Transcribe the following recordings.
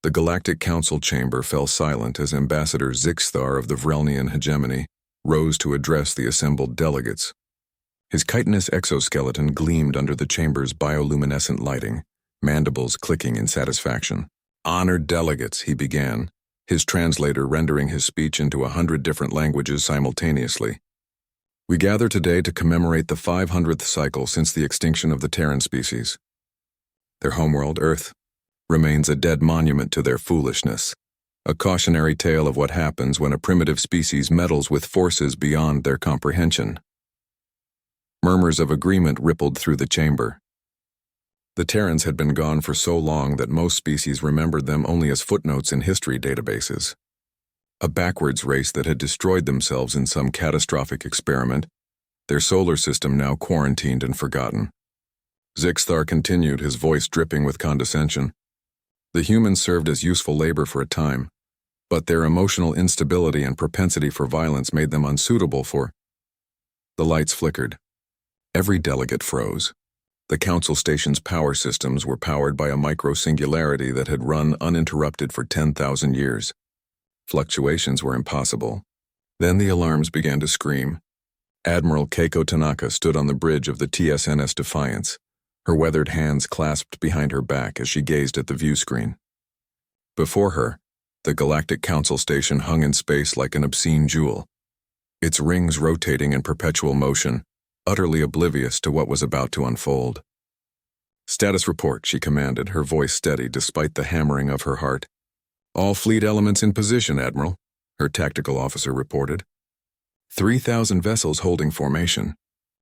The Galactic Council chamber fell silent as Ambassador Zixthar of the Vrelnian hegemony rose to address the assembled delegates. His chitinous exoskeleton gleamed under the chamber's bioluminescent lighting, mandibles clicking in satisfaction. "Honored delegates," he began, his translator rendering his speech into 100 different languages simultaneously. "We gather today to commemorate the 500th cycle since the extinction of the Terran species. Their homeworld, Earth, remains a dead monument to their foolishness, a cautionary tale of what happens when a primitive species meddles with forces beyond their comprehension." Murmurs of agreement rippled through the chamber. The Terrans had been gone for so long that most species remembered them only as footnotes in history databases. A backwards race that had destroyed themselves in some catastrophic experiment, their solar system now quarantined and forgotten. Zixthar continued, his voice dripping with condescension. "The humans served as useful labor for a time, but their emotional instability and propensity for violence made them unsuitable for—" The lights flickered. Every delegate froze. The council station's power systems were powered by a micro-singularity that had run uninterrupted for 10,000 years. Fluctuations were impossible. Then the alarms began to scream. Admiral Keiko Tanaka stood on the bridge of the TSNS Defiance, her weathered hands clasped behind her back as she gazed at the view screen. Before her, the Galactic Council station hung in space like an obscene jewel, its rings rotating in perpetual motion, utterly oblivious to what was about to unfold. "Status report," she commanded, her voice steady despite the hammering of her heart. "All fleet elements in position, Admiral," her tactical officer reported. 3,000 vessels holding formation.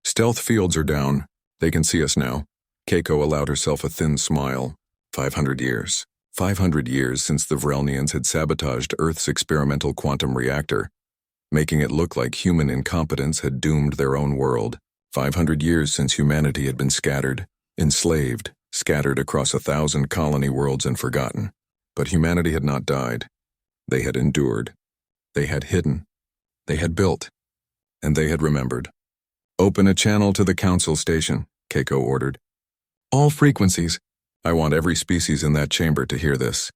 Stealth fields are down. They can see us now. Keiko allowed herself a thin smile. 500 years. 500 years since the Vrelnians had sabotaged Earth's experimental quantum reactor, making it look like human incompetence had doomed their own world. 500 years since humanity had been scattered, enslaved, scattered across 1,000 colony worlds and forgotten. But humanity had not died. They had endured. They had hidden. They had built. And they had remembered. "Open a channel to the council station," Keiko ordered. "All frequencies. I want every species in that chamber to hear this."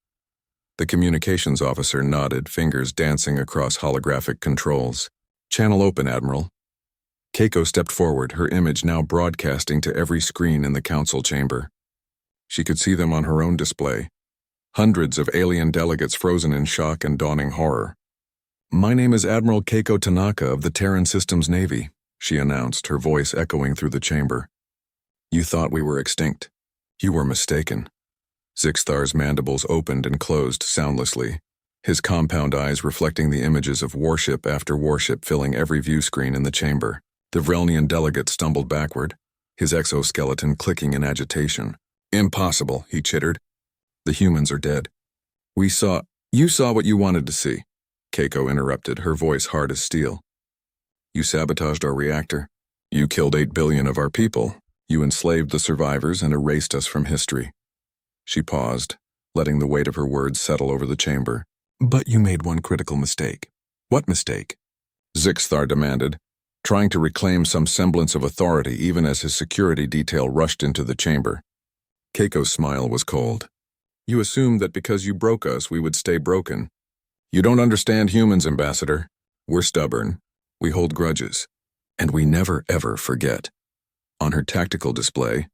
The communications officer nodded, fingers dancing across holographic controls. "Channel open, Admiral." Keiko stepped forward, her image now broadcasting to every screen in the council chamber. She could see them on her own display. Hundreds of alien delegates frozen in shock and dawning horror. "My name is Admiral Keiko Tanaka of the Terran Systems Navy," she announced, her voice echoing through the chamber. "You thought we were extinct. You were mistaken." Zixthar's mandibles opened and closed soundlessly, his compound eyes reflecting the images of warship after warship filling every view screen in the chamber. The Vrelnian delegate stumbled backward, his exoskeleton clicking in agitation. "Impossible," he chittered. "The humans are dead." You saw what you wanted to see," Keiko interrupted, her voice hard as steel. "You sabotaged our reactor. You killed 8 billion of our people. You enslaved the survivors and erased us from history." She paused, letting the weight of her words settle over the chamber. "But you made one critical mistake." "What mistake?" Zixthar demanded, trying to reclaim some semblance of authority even as his security detail rushed into the chamber. Keiko's smile was cold. "You assumed that because you broke us, we would stay broken. You don't understand humans, Ambassador. We're stubborn. We hold grudges. And we never ever forget." On her tactical display,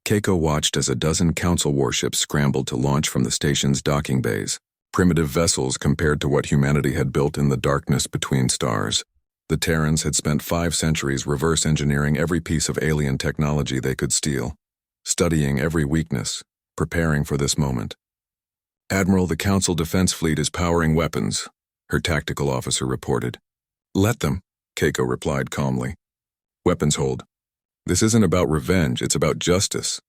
Keiko watched as a dozen council warships scrambled to launch from the station's docking bays, primitive vessels compared to what humanity had built in the darkness between stars. The Terrans had spent 5 centuries reverse engineering every piece of alien technology they could steal, studying every weakness, preparing for this moment. "Admiral, the Council Defense Fleet is powering weapons," her tactical officer reported. "Let them," Keiko replied calmly. "Weapons hold. This isn't about revenge, it's about justice."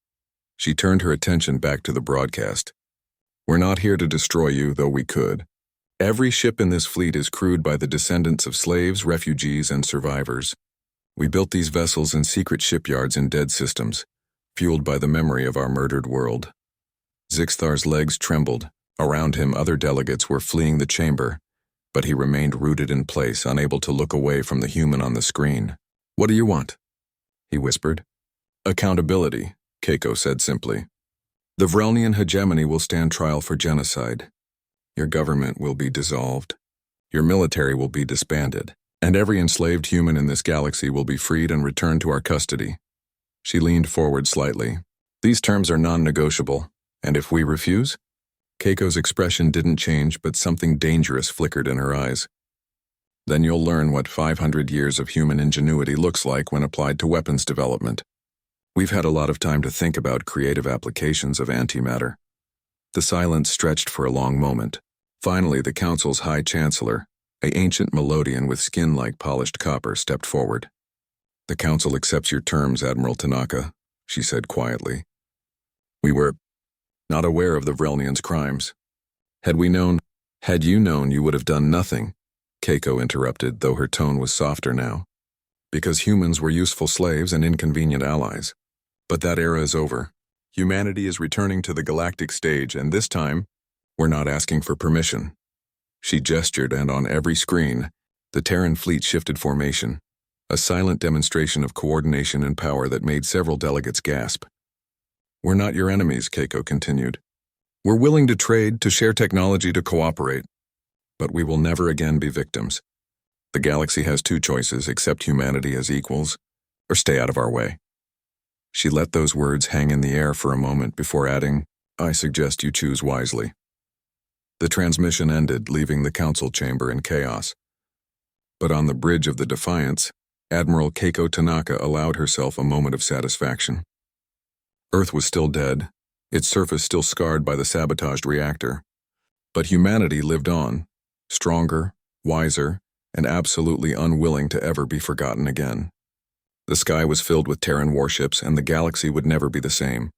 She turned her attention back to the broadcast. "We're not here to destroy you, though we could. Every ship in this fleet is crewed by the descendants of slaves, refugees, and survivors. We built these vessels in secret shipyards in dead systems, fueled by the memory of our murdered world." Zixthar's legs trembled. Around him, other delegates were fleeing the chamber, but he remained rooted in place, unable to look away from the human on the screen. "What do you want?" he whispered. "Accountability," Keiko said simply. The Vrelnian hegemony will stand trial for genocide. Your government will be dissolved. Your military will be disbanded. And every enslaved human in this galaxy will be freed and returned to our custody. She leaned forward slightly. These terms are non-negotiable, and if we refuse? Keiko's expression didn't change, but something dangerous flickered in her eyes. Then you'll learn what 500 years of human ingenuity looks like when applied to weapons development. We've had a lot of time to think about creative applications of antimatter. The silence stretched for a long moment. Finally, the Council's High Chancellor, an ancient Melodian with skin like polished copper, stepped forward. "The Council accepts your terms, Admiral Tanaka," she said quietly. "We were not aware of the Vrelnians' crimes. Had you known, you would have done nothing," Keiko interrupted, though her tone was softer now. "Because humans were useful slaves and inconvenient allies. But that era is over. Humanity is returning to the galactic stage, and this time, we're not asking for permission." She gestured, and on every screen, the Terran fleet shifted formation, a silent demonstration of coordination and power that made several delegates gasp. "We're not your enemies," Keiko continued. "We're willing to trade, to share technology, to cooperate. But we will never again be victims. The galaxy has two choices: accept humanity as equals, or stay out of our way." She let those words hang in the air for a moment before adding, "I suggest you choose wisely." The transmission ended, leaving the council chamber in chaos. But on the bridge of the Defiance, Admiral Keiko Tanaka allowed herself a moment of satisfaction. Earth was still dead, its surface still scarred by the sabotaged reactor. But humanity lived on, stronger, wiser, and absolutely unwilling to ever be forgotten again. The sky was filled with Terran warships, and the galaxy would never be the same.